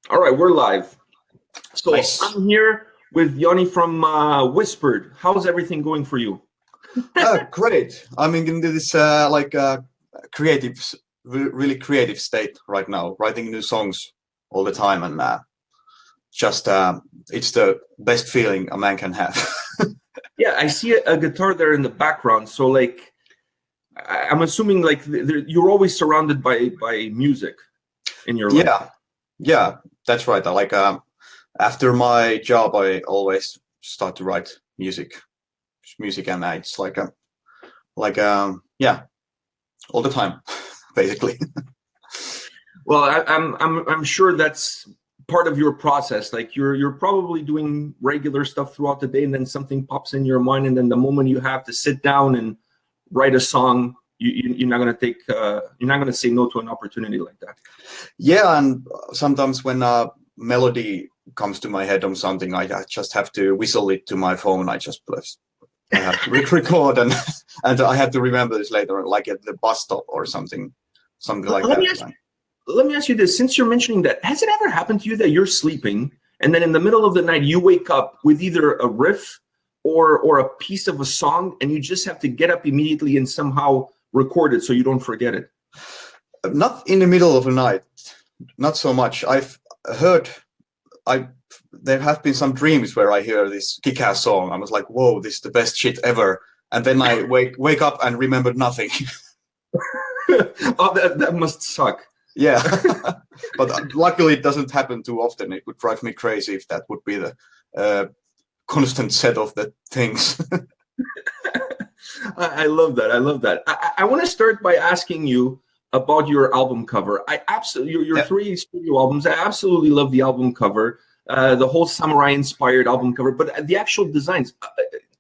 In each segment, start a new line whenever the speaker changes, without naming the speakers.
All right, we're live. So
Nice.
I'm here with Jouni from Whispered. How's everything going for you?
Great. I'm in this creative, really creative state right now, writing new songs all the time, and it's the best feeling a man can have.
Yeah, I see a guitar there in the background. So like, I'm assuming like you're always surrounded by music in your life.
Yeah, that's right. After my job, I always start to write music, and it's yeah, all the time, basically.
Well, I'm sure that's part of your process. Like you're probably doing regular stuff throughout the day, and then something pops in your mind, and then the moment you have to sit down and write a song, you're not gonna say no to an opportunity like that.
Yeah, and sometimes when a melody comes to my head on something, I just have to whistle it to my phone. I have to record, and I have to remember this later, like at the bus stop or something like that.
Let me ask you this: since you're mentioning that, has it ever happened to you that you're sleeping and then in the middle of the night you wake up with either a riff or a piece of a song, and you just have to get up immediately and somehow record it so you don't forget it?
Not in the middle of the night, not so much. I've heard, there have been some dreams where I hear this kick-ass song. I was like, whoa, this is the best shit ever. And then I wake up and remember nothing.
Oh, that must suck.
Yeah, but luckily it doesn't happen too often. It would drive me crazy if that would be the constant set of the things.
I love that. I love that. I want to start by asking you about your album cover. I absolutely your three studio albums. I absolutely love the album cover, the whole samurai-inspired album cover. But the actual designs,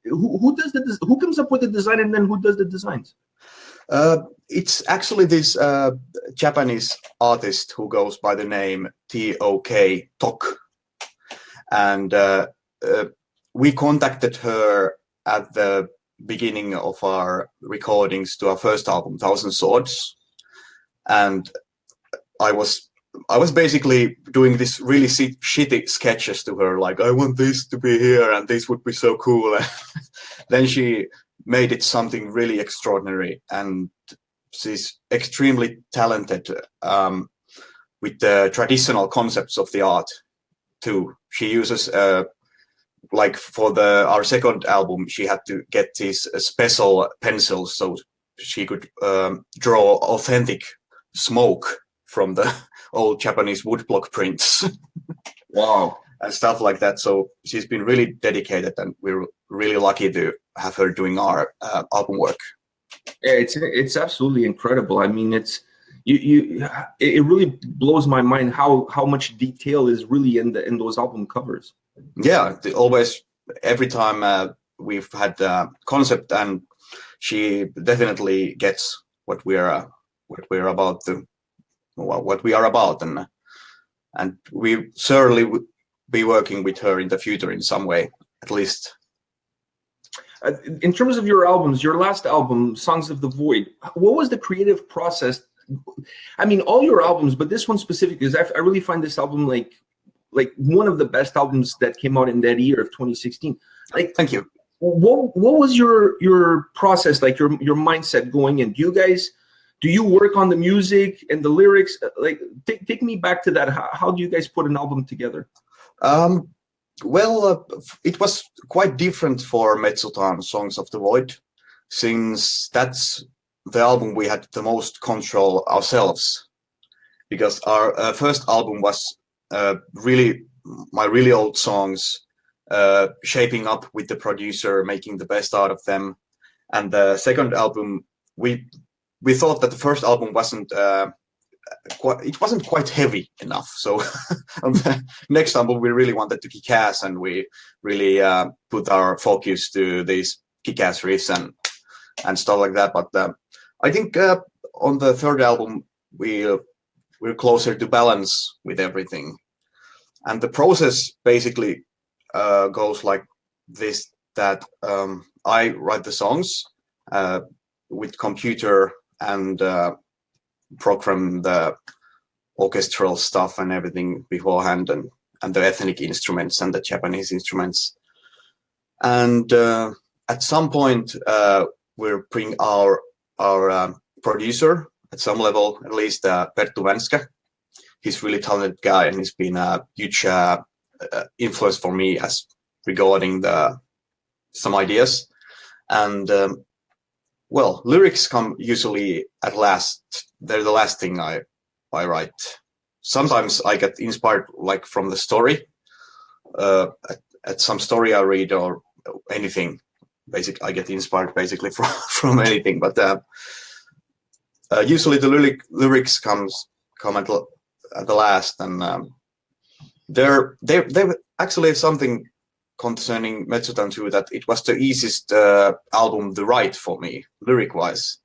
who comes up with the design, and then who does the designs?
It's actually this Japanese artist who goes by the name Tok, and we contacted her at the beginning of our recordings to our first album, Thousand Swords, and I was basically doing this really shitty sketches to her, like, I want this to be here and this would be so cool. Then she made it something really extraordinary, and she's extremely talented with the traditional concepts of the art too. She uses like for our second album, she had to get these special pencils so she could draw authentic smoke from the old Japanese woodblock prints.
Wow.
And stuff like that. So she's been really dedicated, and we're really lucky to have her doing our album work.
Yeah, it's absolutely incredible. I mean, it really blows my mind how much detail is really in those album covers.
Yeah, always, every time we've had the concept, and she definitely gets what we are about, and we certainly would be working with her in the future in some way, at least.
In terms of your albums, your last album, Songs of the Void, what was the creative process? I mean, all your albums, but this one specifically, because I really find this album like one of the best albums that came out in that year of 2016. Like,
thank you.
What was your process, like your mindset going in? Do you work on the music and the lyrics? Like, take me back to that. How do you guys put an album together?
Well, it was quite different for Metsutan, Songs of the Void, since that's the album we had the most control ourselves, because our first album was really my really old songs, shaping up with the producer, making the best out of them. And the second album, we thought that the first album wasn't quite heavy enough. So on the next album, we really wanted to kick ass, and we really put our focus to these kick ass riffs and stuff like that. But I think on the third album, we're closer to balance with everything. And the process basically goes like this, that I write the songs with computer and program the orchestral stuff and everything beforehand, and the ethnic instruments and the Japanese instruments. And at some point, we'll bring our producer at some level, at least Perttu Vänskä. He's a really talented guy, and he's been a huge influence for me as regarding some ideas. And well, lyrics come usually at last. They're the last thing I write. Sometimes I get inspired like from the story, at some story I read or anything. I get inspired basically from anything. But usually the lyrics come at the last, and there actually something concerning Metsutan too, that it was the easiest album to write for me, lyric-wise,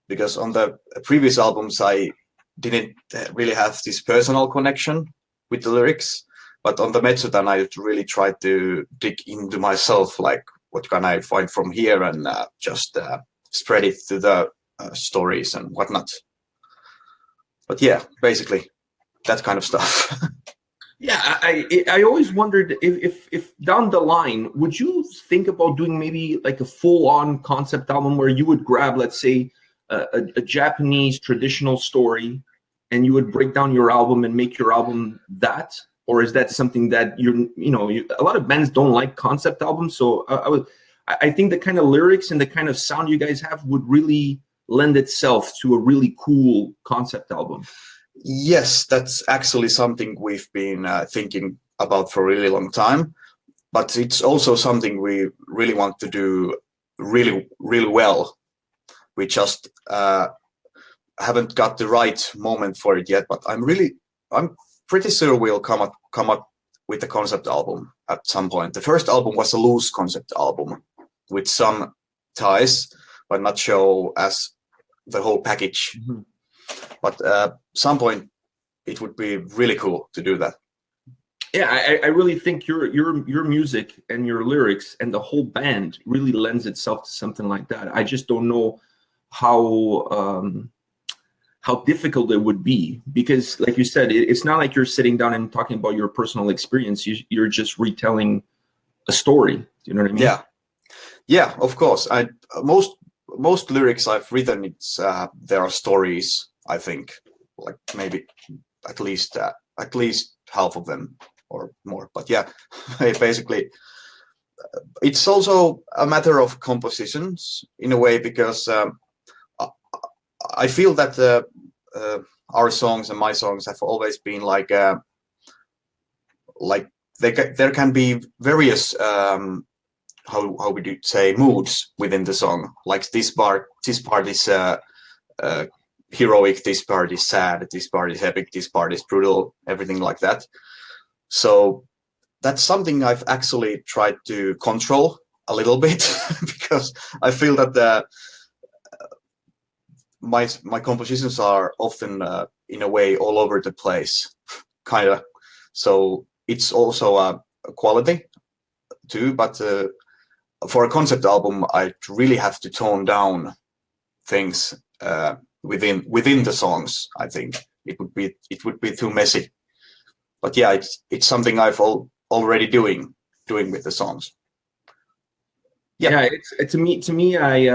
because on the previous albums I didn't really have this personal connection with the lyrics, but on the Metsutan I really tried to dig into myself, like what can I find from here, and just spread it to the stories and whatnot. But yeah, basically that kind of stuff.
Yeah, I always wondered if down the line, would you think about doing maybe like a full-on concept album where you would grab, let's say, a Japanese traditional story, and you would break down your album and make your album that? Or is that something that a lot of bands don't like concept albums? So I think the kind of lyrics and the kind of sound you guys have would really lend itself to a really cool concept album.
Yes, that's actually something we've been thinking about for a really long time, but it's also something we really want to do really, really well. We just haven't got the right moment for it yet, but I'm pretty sure we'll come up with a concept album at some point. The first album was a loose concept album with some ties, but not show as the whole package. Mm-hmm. But some point it would be really cool to do that.
Yeah, I really think your music and your lyrics and the whole band really lends itself to something like that. I just don't know how difficult it would be, because like you said, it's not like you're sitting down and talking about your personal experience. You're just retelling a story. You know what I mean?
Yeah, of course. Most lyrics I've written, there are stories. I think, like maybe at least half of them or more. But yeah, basically, it's also a matter of compositions in a way, because I feel that our songs and my songs have always been like there can be various how would you say, moods within the song. Like this part is heroic, this part is sad, this part is epic, this part is brutal, everything like that. So that's something I've actually tried to control a little bit because I feel that my compositions are often in a way all over the place, kind of. So it's also a quality too, but for a concept album I really have to tone down things within the songs. I think it would be too messy. But yeah, it's something I've already doing with the songs.
Yeah, it's to me I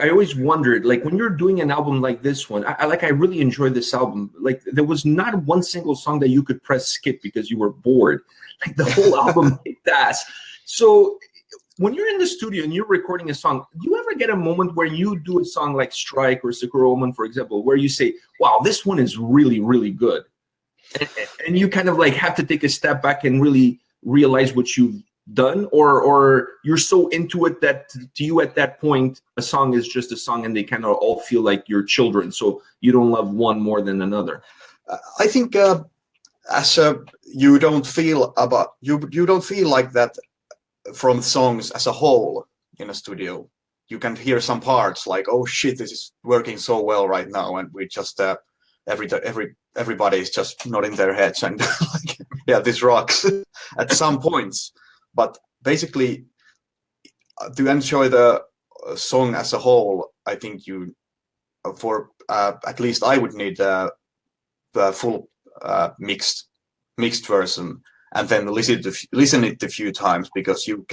always wondered, like, when you're doing an album like this one, I really enjoyed this album. Like, there was not one single song that you could press skip because you were bored. Like, the whole album kicked ass. So when you're in the studio and you're recording a song, do you ever get a moment where you do a song like Strike or Sakura Omen, for example, where you say, wow, this one is really, really good? And you kind of like have to take a step back and really realize what you've done, or you're so into it that to you at that point a song is just a song and they kind of all feel like your children, so you don't love one more than another?
I think you don't feel like that from songs as a whole in a studio. You can hear some parts like, oh shit, this is working so well right now, and we just everybody's just nodding their heads and like, yeah, this rocks at some points. But basically, to enjoy the song as a whole, I think at least I would need full mixed version, and then listen it a few times, because you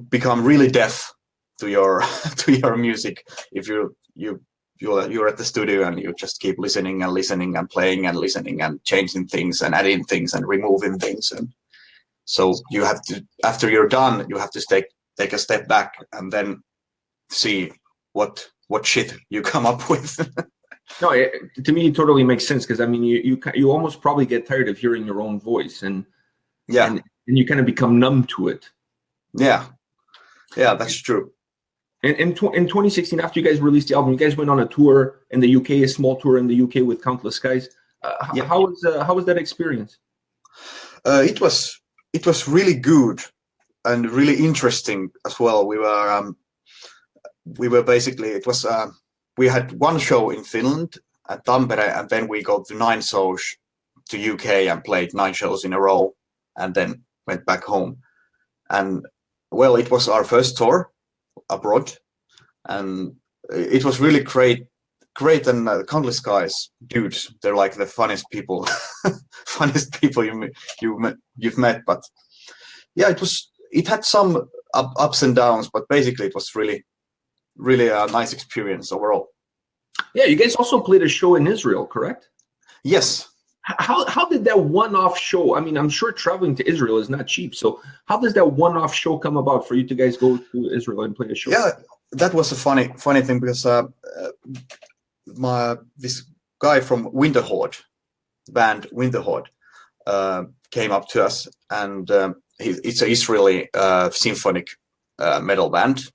become really deaf to your to your music if you're at the studio and you just keep listening and listening and playing and listening and changing things and adding things and removing things. And so you have to, after you're done, you have to take a step back and then see what shit you come up with.
No, to me, it totally makes sense, because I mean, you almost probably get tired of hearing your own voice, and and you kind of become numb to it.
Yeah, that's true.
And in 2016, after you guys released the album, you guys went on a tour in the UK, a small tour in the UK with Countless Skies. How was that experience?
It was really good and really interesting as well. We were basically, it was we had one show in Finland at Tampere, and then we got 9 shows to UK and played 9 shows in a row, and then went back home. And well, it was our first tour abroad, and it was really great. And Countless Skies dudes, they're like the funniest people you've met. But yeah, it had some ups and downs, but basically it was really a nice experience overall.
Yeah, you guys also played a show in Israel, correct?
Yes.
How did that one-off show? I mean, I'm sure traveling to Israel is not cheap. So how does that one-off show come about for you to guys go to Israel and play a show?
Yeah, that was a funny thing, because this guy from Winterhorde, the band Winterhorde, came up to us, and it's an Israeli symphonic metal band,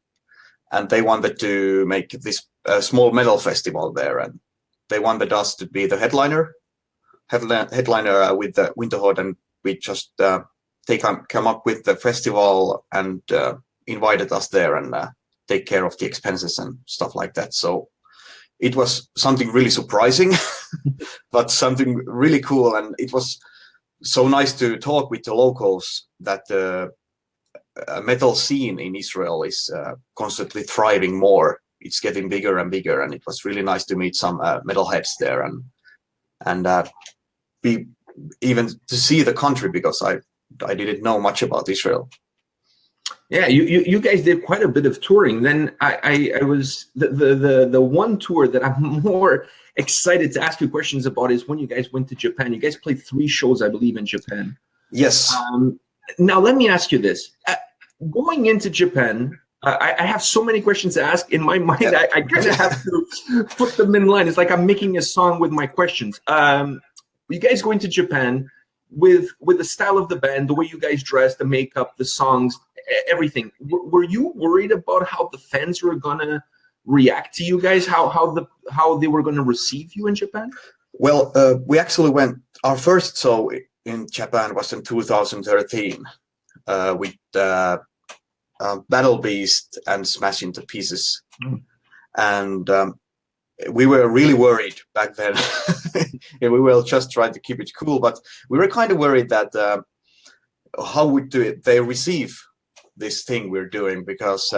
and they wanted to make this small metal festival there, and they wanted us to be the headliner with the Winterhorde, and we just they come up with the festival and invited us there and take care of the expenses and stuff like that. So it was something really surprising, but something really cool, and it was so nice to talk with the locals that the metal scene in Israel is constantly thriving more. It's getting bigger and bigger, and it was really nice to meet some metalheads there and be even to see the country, because I didn't know much about Israel.
Yeah, you guys did quite a bit of touring. Then I was the one tour that I'm more excited to ask you questions about is when you guys went to Japan. You guys played 3 shows, I believe, in Japan.
Yes.
Now let me ask you this: going into Japan, I have so many questions to ask in my mind. Yeah. I kind of have to put them in line. It's like I'm making a song with my questions. You guys going to Japan with the style of the band, the way you guys dress, the makeup, the songs, everything. Were you worried about how the fans were gonna react to you guys? How they were gonna receive you in Japan?
Well, we actually went. Our first show in Japan was in 2013 with Battle Beast and Smash Into Pieces, and we were really worried back then. And we were just trying to keep it cool, but we were kind of worried that how would they receive this thing we're doing, because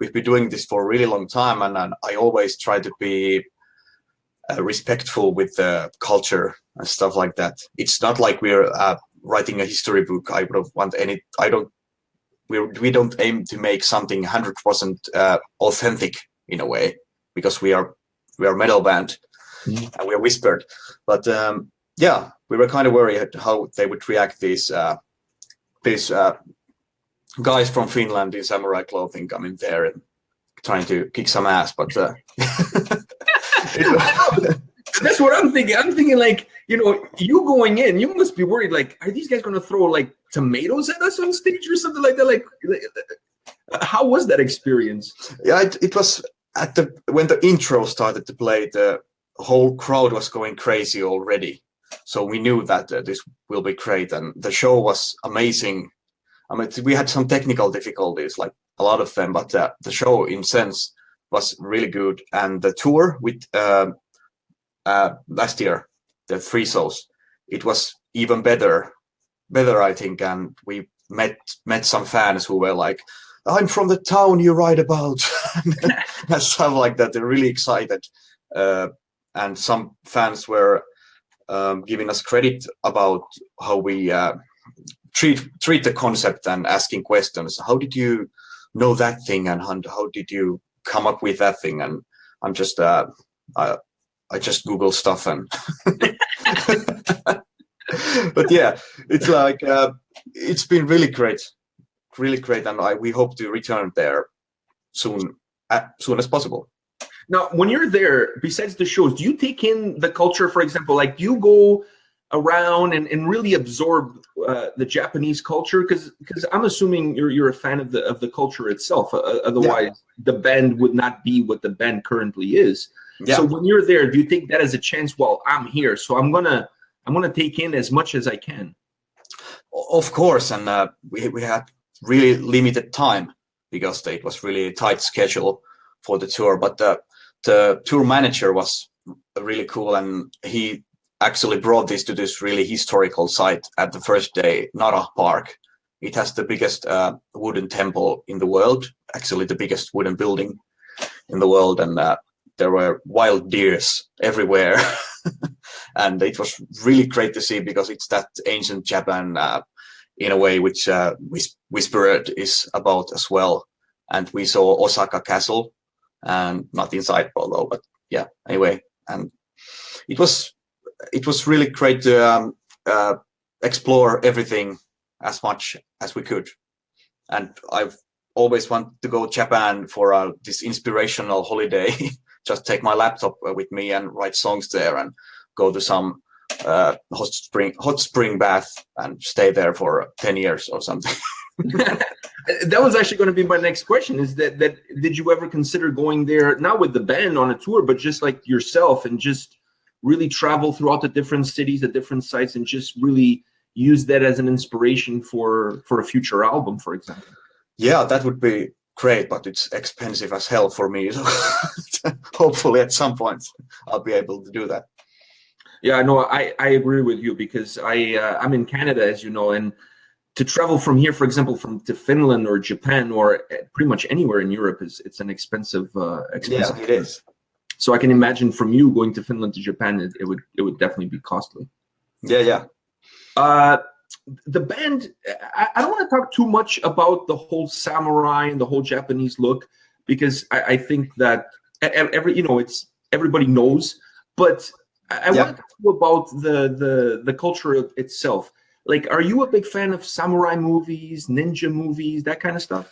we've been doing this for a really long time, and I always try to be respectful with the culture and stuff like that. It's not like we're writing a history book. I don't want any. We don't aim to make something 100% authentic in a way, because we are a metal band and we are whispered. But yeah, we were kind of worried how they would react. These guys from Finland in samurai clothing coming there and trying to kick some ass. But
that's what I'm thinking. I'm thinking, like, you going in, you must be worried, like, are these guys going to throw like tomatoes at us on stage or something like that? Like how was that experience?
Yeah, it was when the intro started to play, the whole crowd was going crazy already. So we knew that this will be great, and the show was amazing. I mean, we had some technical difficulties, like a lot of them, but the show in sense was really good. And the tour with last year, the 3 shows, it was even better, I think. And we met some fans who were like, "I'm from the town you write about," and stuff like that. They're really excited, and some fans were giving us credit about how we treat the concept and asking questions. How did you know that thing, and how did you come up with that thing? And I'm just I just Google stuff and but yeah, it's like it's been really great, and we hope to return there soon as possible.
Now, when you're there, besides the shows, do you take in the culture, for example? Like, do you go around and really absorb the Japanese culture? Because I'm assuming you're a fan of the culture itself. Otherwise, the band would not be what the band currently is. Yeah. So when you're there, do you take that as a chance? Well, I'm here, so I'm gonna take in as much as I can.
Of course, and we had really limited time because it was really tight schedule for the tour. But the tour manager was really cool, and he actually brought this to this really historical site at the first day, Nara Park. It has the biggest wooden temple in the world, actually the biggest wooden building in the world, and there were wild deers everywhere. And it was really great to see because it's that ancient Japan in a way which Whispered is about as well. And we saw Osaka Castle, and not inside although, but yeah, anyway. And it was really great to explore everything as much as we could. And I've always wanted to go to Japan for this inspirational holiday. Just take my laptop with me and write songs there, and go to some hot spring bath and stay there for 10 years or something.
That was actually going to be my next question, is that did you ever consider going there, not with the band on a tour, but just like yourself, and just really travel throughout the different cities, the different sites, and just really use that as an inspiration for a future album, for example? Yeah,
that would be great, but it's expensive as hell for me. So hopefully at some point I'll be able to do that.
Yeah, no, I agree with you, because I'm in Canada, as you know, and to travel from here, for example, to Finland or Japan or pretty much anywhere in Europe it's an expensive.
Yeah, it is.
So I can imagine from you going to Finland to Japan, it would definitely be costly.
Yeah.
The band, I don't want to talk too much about the whole samurai and the whole Japanese look, because I think that everybody knows, but I want to talk about the culture itself. Like, are you a big fan of samurai movies, ninja movies, that kind of stuff?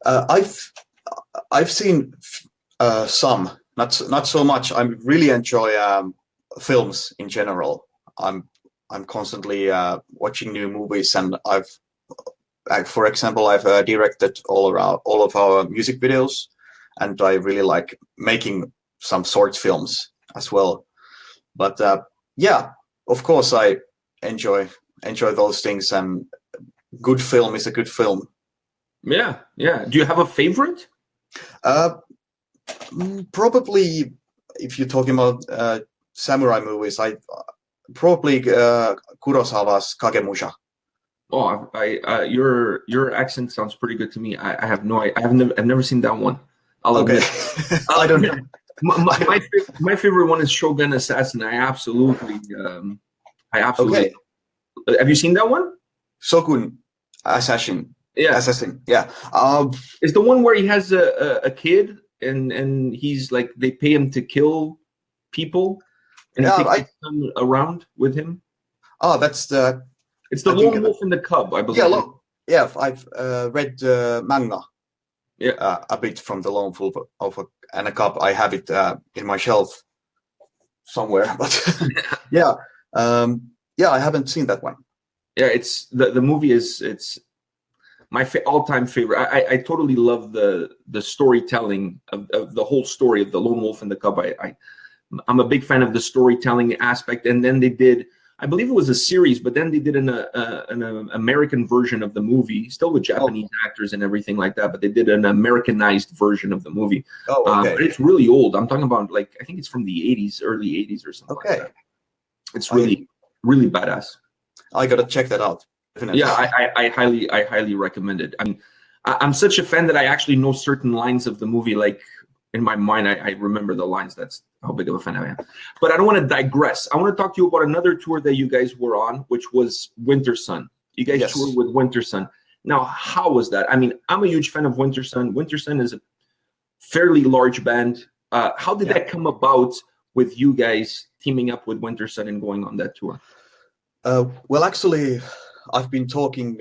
I've seen some, not so much. I really enjoy films in general. I'm constantly watching new movies, and for example, I've directed all of our music videos, and I really like making some short films as well. But yeah, of course, I enjoy those things, and good film is a good film.
Yeah. Do you have a favorite?
Probably, if you're talking about samurai movies, probably Kurosawa's Kagemusha.
Oh, your accent sounds pretty good to me. I have no, I've never seen that one. I'll admit.
I don't know.
My favorite one is Shogun Assassin. I absolutely. Okay. Have you seen that one?
Shogun Assassin.
Yeah.
Assassin. Yeah.
It's the one where he has a kid, and he's like, they pay him to kill people, and he takes them around with him.
Oh, that's the.
It's the Lone Wolf and the Cub, I believe.
Yeah. I've read manga.
Yeah.
A bit from the Lone Wolf and a Cub. I have it in my shelf somewhere, but yeah. Yeah, I haven't seen that one.
Yeah, it's the movie it's my all-time favorite. I totally love the storytelling of the whole story of the Lone Wolf and the Cub. I'm a big fan of the storytelling aspect. And then they did, I believe it was a series, but then they did an American version of the movie, still with Japanese actors and everything like that. But they did an Americanized version of the movie.
Oh, okay.
But it's really old. I'm talking about, like, I think it's from the 80s, early 80s or something.
Okay.
Like that. It's really badass.
I gotta check that out. Definitely.
Yeah, I highly recommend it. I mean, I'm such a fan that I actually know certain lines of the movie. Like, in my mind, I remember the lines. how big of a fan I am. But I don't want to digress. I want to talk to you about another tour that you guys were on, which was Winter Sun. You guys toured with Winter Sun. Now, how was that? I mean, I'm a huge fan of Winter Sun. Winter Sun is a fairly large band. How did that come about with you guys teaming up with Winter Sun and going on that tour?
Well, actually, I've been talking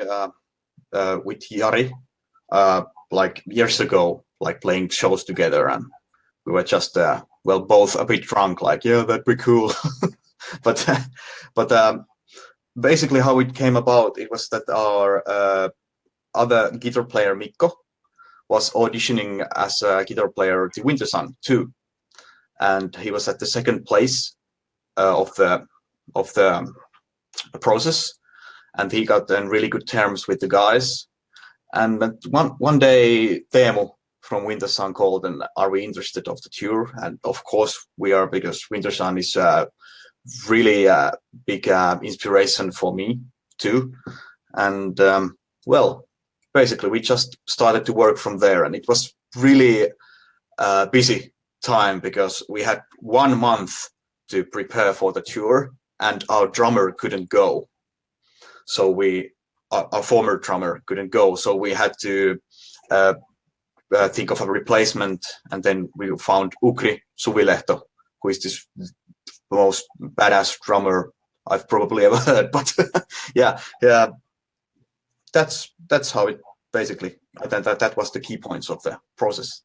with Jari like years ago, like playing shows together, and we were just well, both a bit drunk, like, yeah, that'd be cool. but basically how it came about, it was that our other guitar player Mikko was auditioning as a guitar player to Winter Sun too, and he was at the second place of the process, and he got in really good terms with the guys. And one day Teemu from Winter Sun called, and are we interested of the tour? And of course we are, because Winter Sun is really a big inspiration for me too. And well, basically we just started to work from there, and it was really busy time because we had 1 month to prepare for the tour, and our drummer couldn't go. So our former drummer couldn't go, so we had to think of a replacement, and then we found Ukri Suvilehto, who is this most badass drummer I've probably ever heard. But yeah, that's how it basically. That was the key points of the process.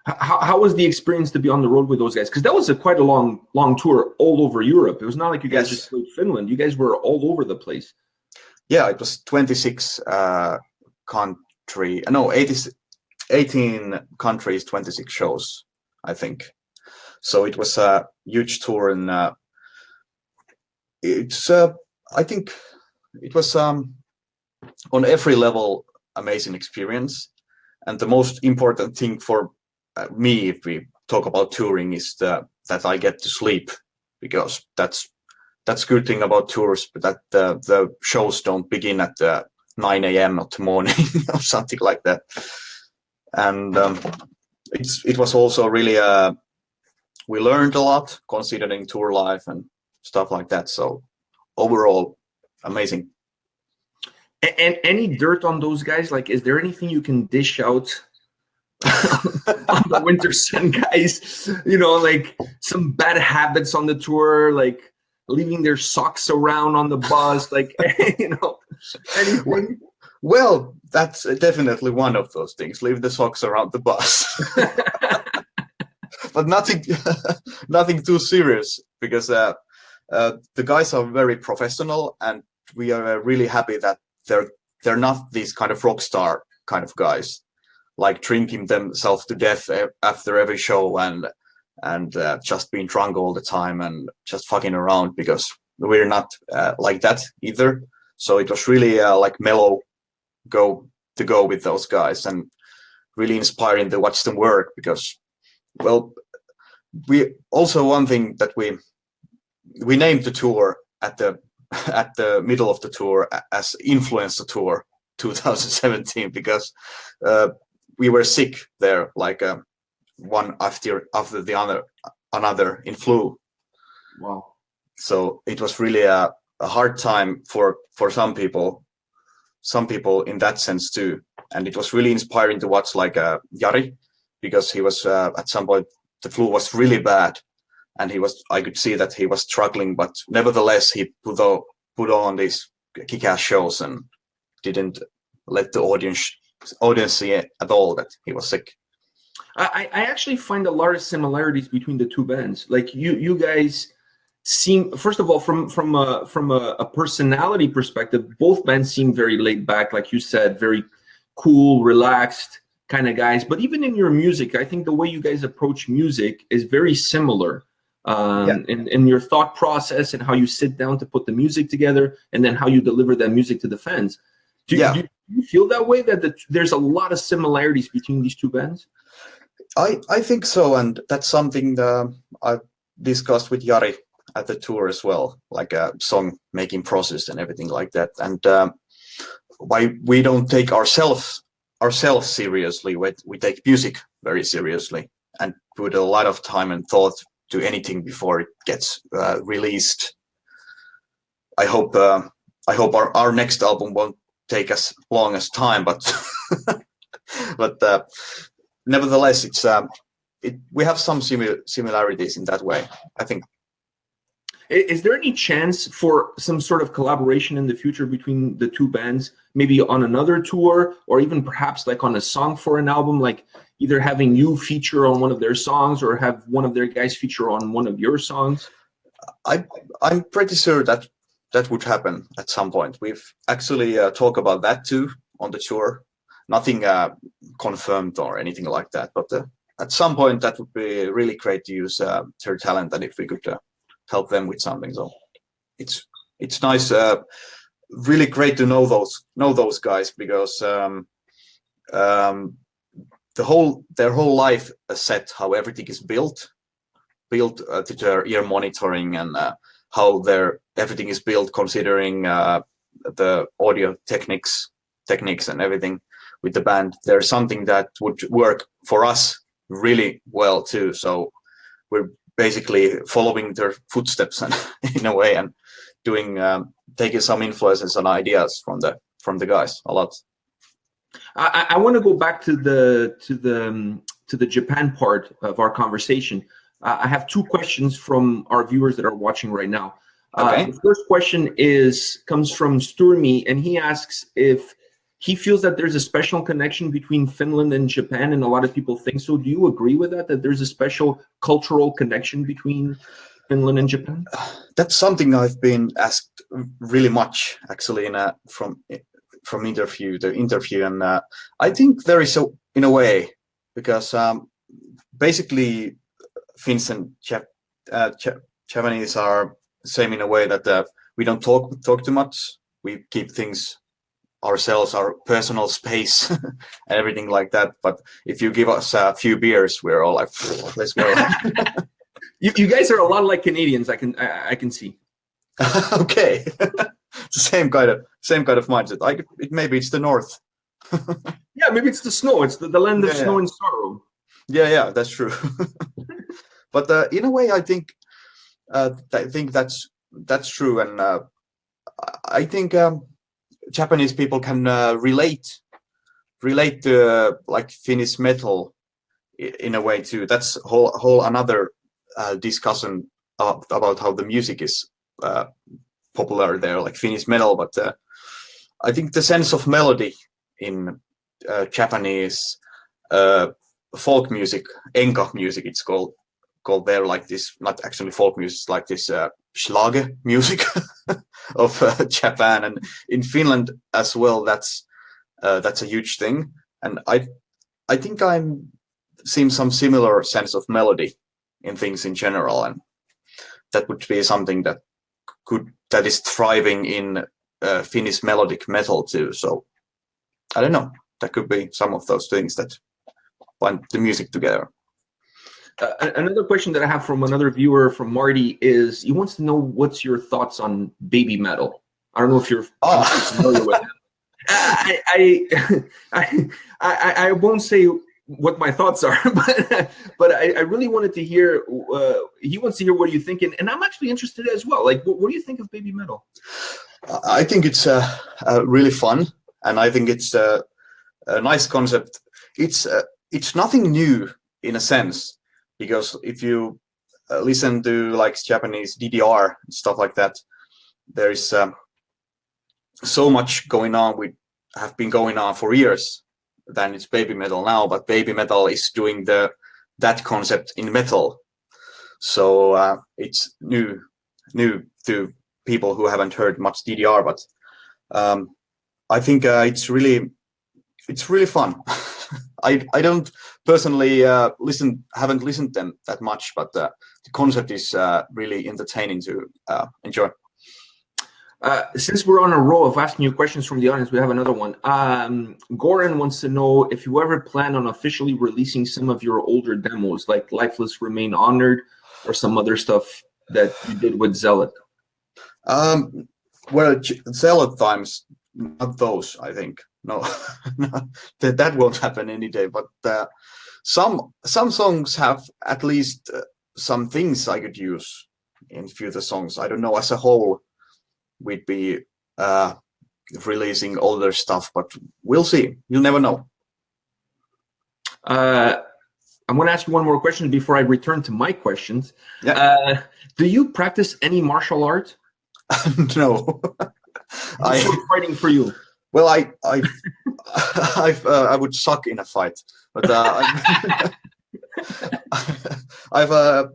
How was the experience to be on the road with those guys? Because that was quite a long tour all over Europe. It was not like you guys just played Finland. You guys were all over the place.
Yeah, it was 26 country. No, 18 countries, 26 shows, I think. So it was a huge tour, and it's I think it was on every level amazing experience. And the most important thing for me, if we talk about touring, is that I get to sleep, because that's good thing about tours, but that the shows don't begin at 9 a.m. of the morning or something like that. And it was also really we learned a lot considering tour life and stuff like that. So overall, amazing.
And any dirt on those guys? Like, is there anything you can dish out on the Winter Sun guys? You know, like some bad habits on the tour, like leaving their socks around on the bus, like, you know, anything?
Well, that's definitely one of those things. Leave the socks around the bus. But nothing too serious, because the guys are very professional, and we are really happy that they're not these kind of rock star kind of guys, like drinking themselves to death after every show and just being drunk all the time and just fucking around, because we're not like that either. So it was really like mellow go with those guys, and really inspiring to watch them work, because, well, we also, one thing that we named the tour at the middle of the tour as Influencer Tour 2017, because we were sick there, like one after the another in flu.
Wow.
So it was really a hard time for some people in that sense too. And it was really inspiring to watch, like Jari, because he was at some point, the flu was really bad, and I could see that he was struggling, but nevertheless he put on these kick-ass shows and didn't let the audience see it at all that he was sick.
I actually find a lot of similarities between the two bands. Like you guys seem, first of all, from a personality perspective, both bands seem very laid back, like you said, very cool, relaxed kind of guys. But even in your music, I think the way you guys approach music is very similar. In your thought process and how you sit down to put the music together, and then how you deliver that music to the fans. Do you feel that way, that there's a lot of similarities between these two bands?
I think so, and that's something that I've discussed with Jari at the tour as well, like a song making process and everything like that. And why we don't take ourselves seriously, we take music very seriously and put a lot of time and thought do anything before it gets released. I hope our next album won't take as long as time, but but nevertheless, it's we have some similarities in that way, I think.
Is there any chance for some sort of collaboration in the future between the two bands, maybe on another tour, or even perhaps like on a song for an album, like either having you feature on one of their songs or have one of their guys feature on one of your songs?
I'm pretty sure that would happen at some point. We've actually talked about that too on the tour. Nothing confirmed or anything like that, but at some point that would be really great to use their talent, and if we could help them with something. So it's nice, really great to know those guys, because their whole life set, how everything is built to their ear monitoring, and how everything is built considering the audio techniques and everything with the band. There's something that would work for us really well too. So we're basically following their footsteps and in a way, and doing taking some influences and ideas from the guys a lot.
I want to go back to the Japan part of our conversation. I have two questions from our viewers that are watching right now.
Okay.
The first question comes from Sturmy, and he asks if he feels that there's a special connection between Finland and Japan, and a lot of people think so. Do you agree with that there's a special cultural connection between Finland and Japan?
That's something I've been asked really much, actually, from the interview, and I think there is in a way, because basically Finns and Japanese are the same in a way that we don't talk too much. We keep things ourselves, our personal space, and everything like that. But if you give us a few beers, we're all like, let's go.
You guys are a lot like Canadians. I can see.
Okay, same kind of mindset. Maybe it's the north.
Yeah, maybe it's the snow. It's the land of snow and sorrow.
Yeah, that's true. But in a way, I think that's true, and I think Japanese people can relate to like Finnish metal in a way too. That's whole another discussion about how the music is popular there, like Finnish metal. But I think the sense of melody in Japanese folk music, enka music, it's called there, like this, not actually folk music, it's like this schlager music of Japan, and in Finland as well. That's a huge thing, and I think I'm seeing some similar sense of melody in things in general, and that would be something that is thriving in Finnish melodic metal too. So I don't know, that could be some of those things that bind the music together.
Another question that I have from another viewer, from Marty, is he wants to know what's your thoughts on baby metal. I don't know if you're familiar with it. I won't say what my thoughts are, but I really wanted to hear. He wants to hear what you think, and I'm actually interested as well. Like, what do you think of baby metal?
I think it's really fun, and I think it's a nice concept. It's nothing new in a sense, because if you listen to like Japanese DDR and stuff like that, there is so much going on. Have been going on for years. Then it's baby metal now, but baby metal is doing that concept in metal. So it's new to people who haven't heard much DDR, but I think it's really fun. I don't personally haven't listened to them that much, but the concept is really entertaining to enjoy.
Since we're on a roll of asking you questions from the audience, we have another one. Goran wants to know if you ever plan on officially releasing some of your older demos, like Lifeless Remain Honored or some other stuff that you did with Zealot.
Well, Zealot times, not those, I think. No, that won't happen any day. But some songs have at least some things I could use in future songs. I don't know. As a whole, we'd be releasing older stuff, but we'll see. You'll never know.
I'm going to ask you one more question before I return to my questions.
Yeah.
Do you practice any martial art?
No.
What's fighting for you?
Well, I would suck in a fight, but I've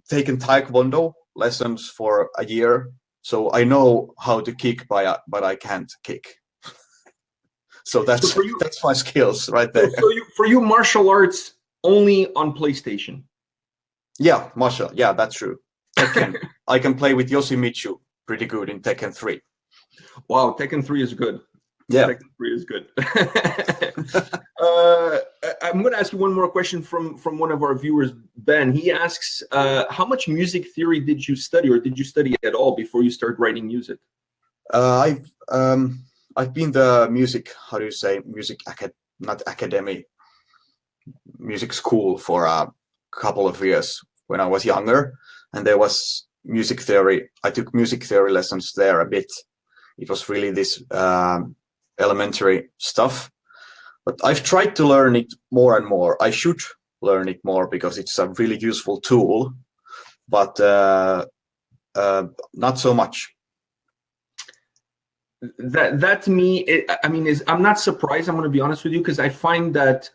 taken Taekwondo lessons for a year, so I know how to kick, but I can't kick. So that's my skills right there.
So for you, martial arts only on PlayStation.
Yeah, martial. Yeah, that's true. Tekken. I can play with Yoshimitsu pretty good in Tekken 3.
Wow, Tekken 3 is good.
Yeah.
Tekken 3 is good. I'm going to ask you one more question from one of our viewers, Ben. He asks, how much music theory did you study, or did you study at all before you started writing music?
I've been the music, how do you say, not academy, music school for a couple of years when I was younger, and there was music theory. I took music theory lessons there a bit. It was really this elementary stuff, but I've tried to learn it more and more. I should learn it more because it's a really useful tool, but not so much.
That to me, I'm not surprised. I'm going to be honest with you, because I find that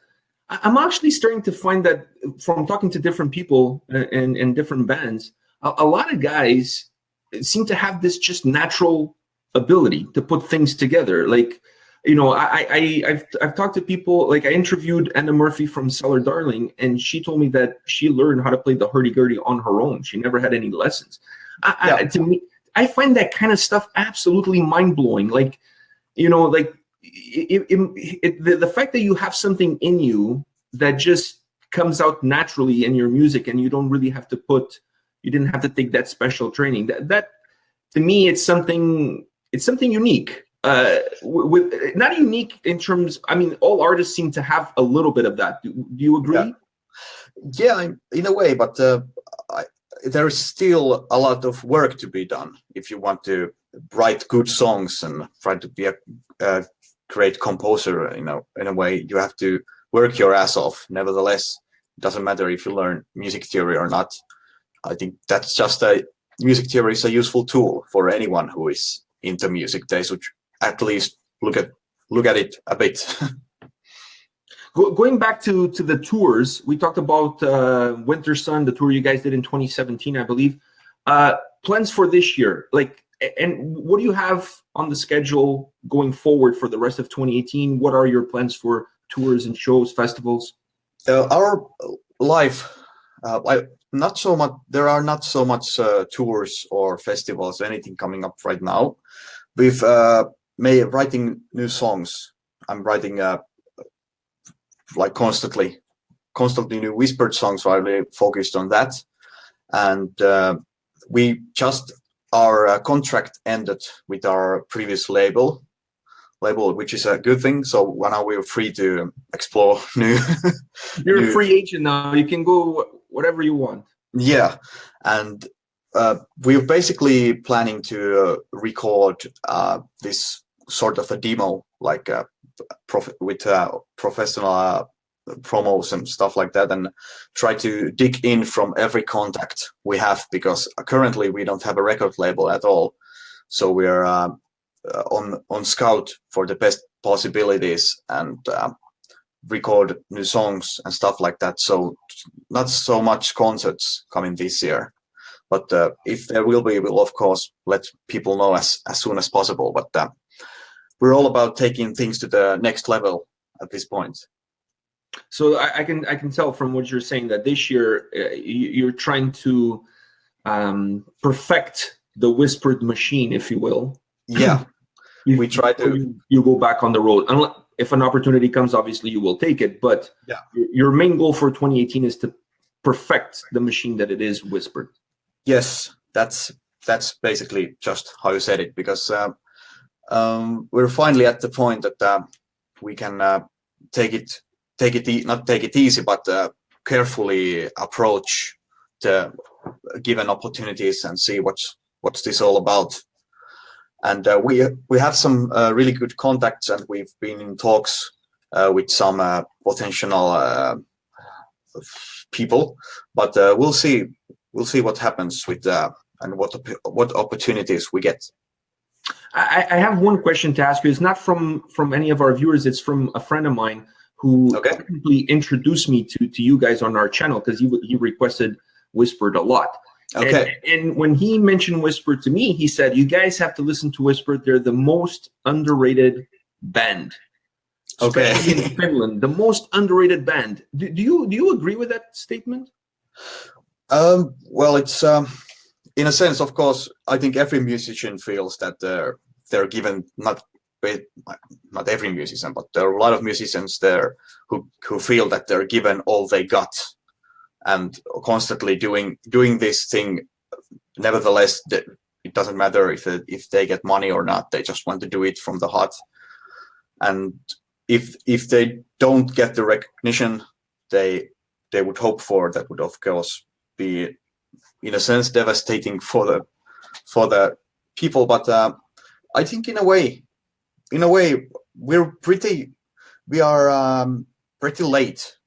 I'm actually starting to find that from talking to different people in different bands, a lot of guys seem to have this just natural ability to put things together. Like, you know, I've talked to people, like I interviewed Anna Murphy from Cellar Darling, and she told me that she learned how to play the hurdy-gurdy on her own. She never had any lessons. To me, I find that kind of stuff absolutely mind-blowing. Like, you know, like the fact that you have something in you that just comes out naturally in your music, and you don't really have to you didn't have to take that special training. That to me, it's something unique. With not unique in terms, I mean, all artists seem to have a little bit of that. Do you agree?
Yeah, in a way, but there is still a lot of work to be done if you want to write good songs and try to be a great composer. You know, in a way, you have to work your ass off. Nevertheless, it doesn't matter if you learn music theory or not. I think that's just music theory is a useful tool for anyone who is into music. They should at least look at it a bit.
Going back to the tours, we talked about Winter Sun, the tour you guys did in 2017, I believe. Plans for this year, like, and what do you have on the schedule going forward for the rest of 2018? What are your plans for tours and shows, festivals?
Our live, not so much. There are not so much tours or festivals, anything coming up right now. We've writing new songs. I'm writing like constantly new whispered songs. While we focused on that, and we just our contract ended with our previous label, which is a good thing. So now we're free to explore new.
You're a free agent now. You can go whatever you want.
Yeah, and we're basically planning to record this sort of a demo, like with professional promos and stuff like that, and try to dig in from every contact we have, because currently we don't have a record label at all. So we're on scout for the best possibilities and record new songs and stuff like that. So not so much concerts coming this year, but if there will be, we'll of course let people know as soon as possible. But we're all about taking things to the next level at this point.
So I can tell from what you're saying that this year you're trying to perfect the whispered machine, if you will.
Yeah, we try to.
You go back on the road. If an opportunity comes, obviously you will take it. But
yeah,
your main goal for 2018 is to perfect the machine that it is whispered.
Yes, that's basically just how you said it. Because we're finally at the point that we can not take it easy, but carefully approach the given opportunities and see what's this all about. And we have some really good contacts, and we've been in talks with some potential people, but we'll see what happens with and what opportunities we get.
I have one question to ask you. It's not from any of our viewers. It's from a friend of mine who technically introduced me to you guys on our channel, because he requested Whispered a lot.
Okay.
And when he mentioned Whispered to me, he said, "You guys have to listen to Whispered. They're the most underrated band, especially in Finland. The most underrated band." Do you agree with that statement?
Well, it's in a sense, of course, I think every musician feels that they're given, not every musician, but there are a lot of musicians there who feel that they're given all they got, and constantly doing this thing. Nevertheless, it doesn't matter if they get money or not. They just want to do it from the heart. And if they don't get the recognition they would hope for, that would of course be, in a sense, devastating for the people. But I think in a way we are pretty late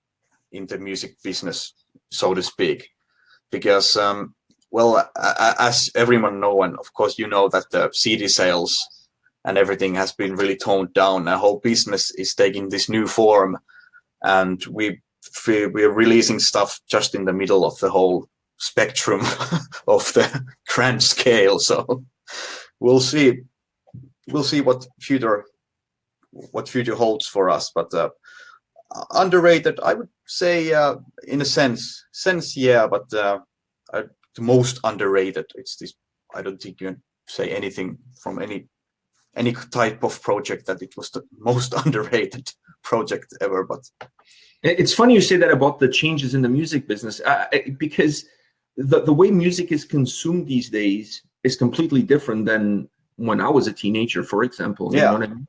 in the music business, so to speak, because well, as everyone know, and of course you know, that the CD sales and everything has been really toned down. The whole business is taking this new form, and we're releasing stuff just in the middle of the whole spectrum of the grand scale. So we'll see what future holds for us. But underrated, I would say, in a sense, yeah. But the most underrated, it's this. I don't think you can say anything from any type of project that it was the most underrated project ever. But
it's funny you say that about the changes in the music business, because the way music is consumed these days is completely different than when I was a teenager, for example. You know what I mean?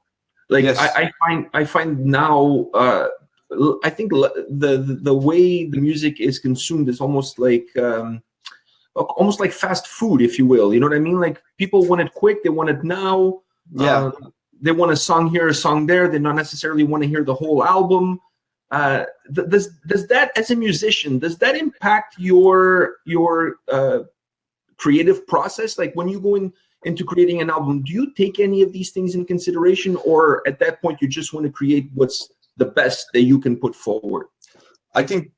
Like, yes. I find now, I think the way the music is consumed is almost like fast food, if you will. You know what I mean? Like, people want it quick, they want it now.
Yeah.
They want a song here, a song there. They not necessarily want to hear the whole album. Does that, as a musician, does that impact your creative process? Like, when you go into creating an album, do you take any of these things in consideration, or at that point you just want to create what's the best that you can put forward?
I think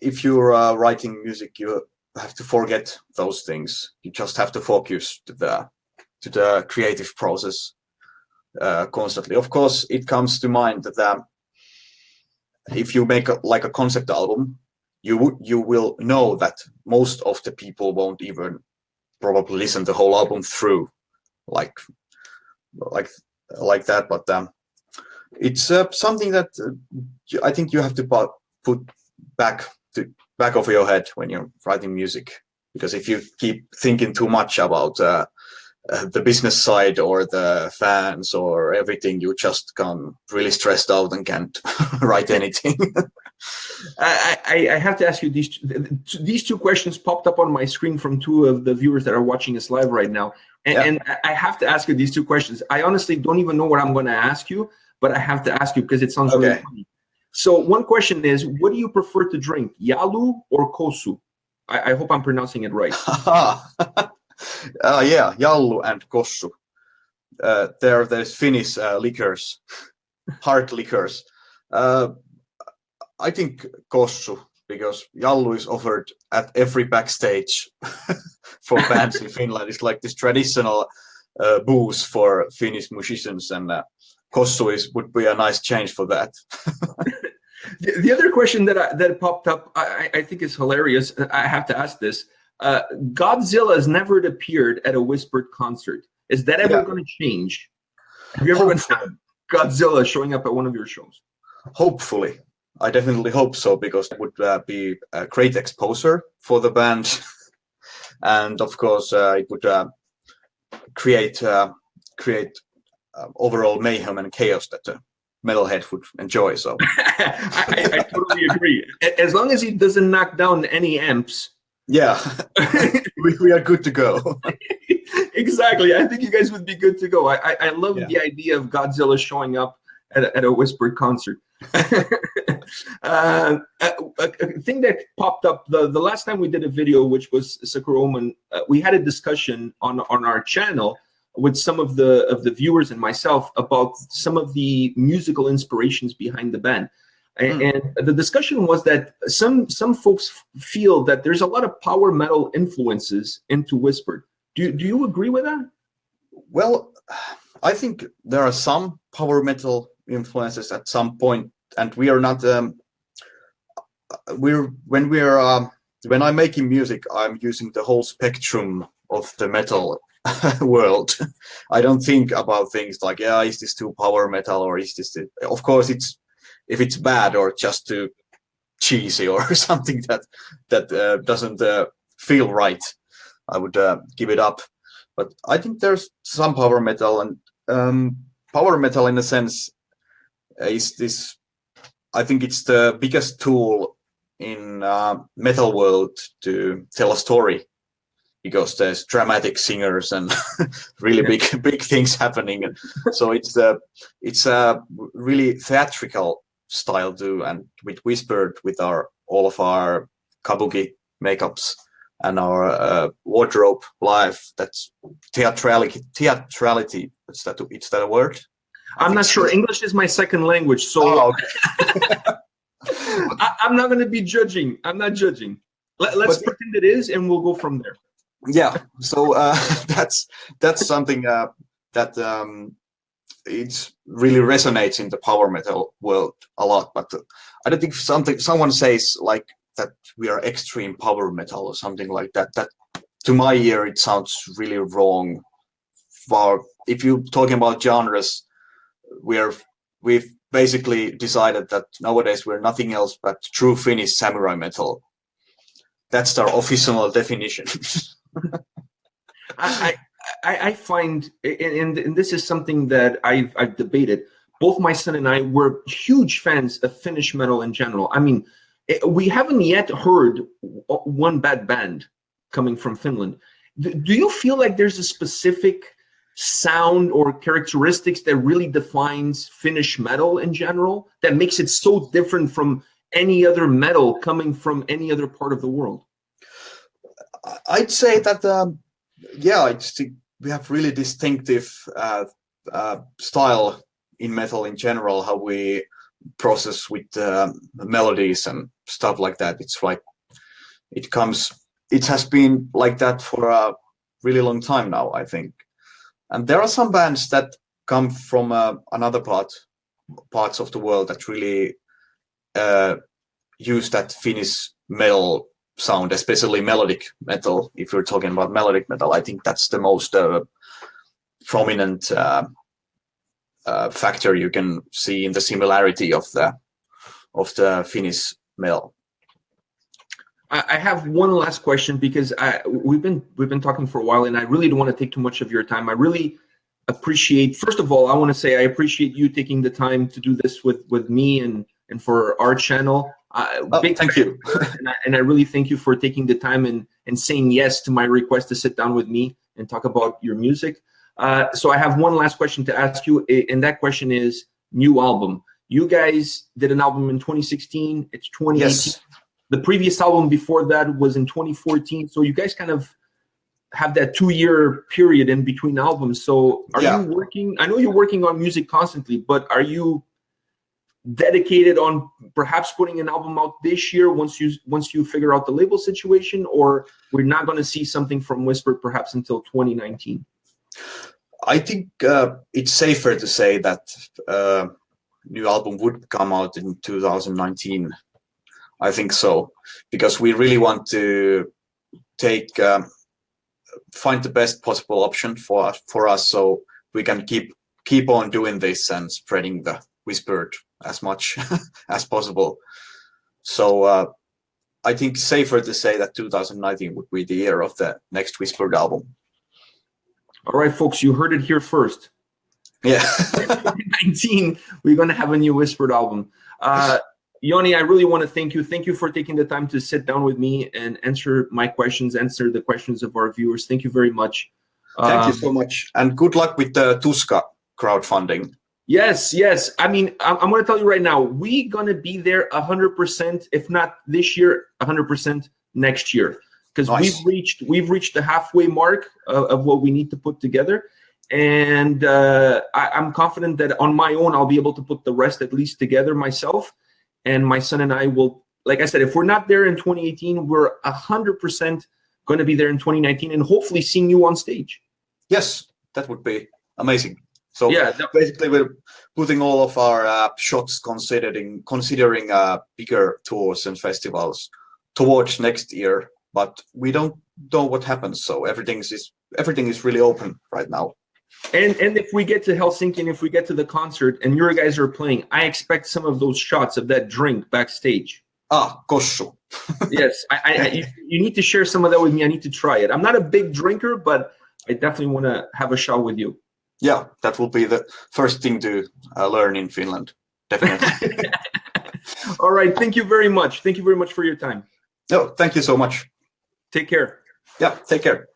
if you're writing music, you have to forget those things. You just have to focus to the creative process constantly. Of course, it comes to mind that if you make a concept album, you will know that most of the people won't even probably listen the whole album through, like that. But it's something that I think you have to put back of your head when you're writing music, because if you keep thinking too much about the business side or the fans or everything, you just come really stressed out and can't write anything.
I have to ask you, these two questions popped up on my screen from two of the viewers that are watching us live right now. And I have to ask you these two questions. I honestly don't even know what I'm going to ask you, but I have to ask you because it sounds really funny. So one question is, what do you prefer to drink, Yalu or Kosu? I hope I'm pronouncing it right.
Yeah, Jallu and Kossu. There's Finnish liquors, hard liquors. I think Kossu, because Jallu is offered at every backstage for bands in Finland. It's like this traditional booze for Finnish musicians, and Kossu would be a nice change for that.
The other question that popped up, I think is hilarious. I have to ask this. Godzilla has never appeared at a Whispered concert. Is that ever going to change? Have you ever been to Godzilla showing up at one of your shows?
Hopefully. I definitely hope so, because it would be a great exposure for the band. And of course, it would create overall mayhem and chaos that the metalhead would enjoy. So
I totally agree. As long as he doesn't knock down any amps.
Yeah, we are good to go.
Exactly. I think you guys would be good to go. I love the idea of Godzilla showing up at a Whispered concert. A thing that popped up the last time we did a video, which was Sakura Omen, we had a discussion on our channel with some of the viewers and myself about some of the musical inspirations behind the band. And the discussion was that some folks feel that there's a lot of power metal influences into Whispered. Do you agree with that?
Well, I think there are some power metal influences at some point, and we are not. When I'm making music, I'm using the whole spectrum of the metal world. I don't think about things like, is this too power metal, or is this? Of course, if it's bad or just too cheesy or something that doesn't feel right, I would give it up. But I think there's some power metal, and power metal in a sense is this. I think it's the biggest tool in metal world to tell a story, because there's dramatic singers and really big things happening, and so it's a really theatrical style too. And with Whispered, with all of our kabuki makeups and our wardrobe live, that's theatrality. Is that a word?
I'm not sure. English is my second language, so I'm not going to be judging. I'm not judging. Let's pretend it is, and we'll go from there.
Yeah. So that's something that it really resonates in the power metal world a lot. But I don't think someone says like that we are extreme power metal or something like that. That to my ear it sounds really wrong. For if you're talking about genres, we've basically decided that nowadays we're nothing else but true Finnish samurai metal. That's our official definition.
I find, and this is something that I've debated. Both my son and I were huge fans of Finnish metal in general. I mean, we haven't yet heard one bad band coming from Finland. Do you feel like there's a specific sound or characteristics that really defines Finnish metal in general that makes it so different from any other metal coming from any other part of the world?
I'd say that we have really distinctive style in metal in general, how we process with melodies and stuff like that. It's like it has been like that for a really long time now, I think. And there are some bands that come from another parts of the world that really use that Finnish metal sound, especially melodic metal. If you're talking about melodic metal, I think that's the most prominent factor you can see in the similarity of the Finnish metal.
I have one last question, because we've been talking for a while, and I really don't want to take too much of your time. I really appreciate, first of all, I want to say I appreciate you taking the time to do this with me and for our channel.
Thank you.
and I really thank you for taking the time and saying yes to my request to sit down with me and talk about your music. So I have one last question to ask you, and that question is new album. You guys did an album in 2016. It's 2018. Yes. The previous album before that was in 2014. So you guys kind of have that 2-year period in between albums. So are you working? I know you're working on music constantly, but are you dedicated on perhaps putting an album out this year once you figure out the label situation, or we're not going to see something from Whispered perhaps until 2019?
I think it's safer to say that new album would come out in 2019. I think so, because we really want to find the best possible option for us, so we can keep on doing this and spreading the Whispered as much as possible. So I think safer to say that 2019 would be the year of the next Whispered album.
All right, folks, you heard it here first.
Yeah.
19, we're going to have a new Whispered album. Jouni, I really want to thank you. Thank you for taking the time to sit down with me and answer my questions, answer the questions of our viewers. Thank you very much.
Thank you so much. And good luck with the Tuska crowdfunding.
Yes, yes. I mean, I'm going to tell you right now, we're going to be there 100%, if not this year, 100% next year. Because
Nice.
we've reached the halfway mark of what we need to put together. And I'm confident that on my own, I'll be able to put the rest at least together myself. And my son and I will, like I said, if we're not there in 2018, we're 100% going to be there in 2019 and hopefully seeing you on stage.
Yes, that would be amazing. So
yeah,
basically we're putting all of our shots considering bigger tours and festivals towards next year, but we don't know what happens. So everything is really open right now.
And if we get to Helsinki and if we get to the concert and your guys are playing, I expect some of those shots of that drink backstage.
Kossu.
Yes, you need to share some of that with me. I need to try it. I'm not a big drinker, but I definitely want to have a shot with you.
Yeah, that will be the first thing to learn in Finland. Definitely.
All right. Thank you very much. Thank you very much for your time.
No, thank you so much.
Take care.
Yeah, take care.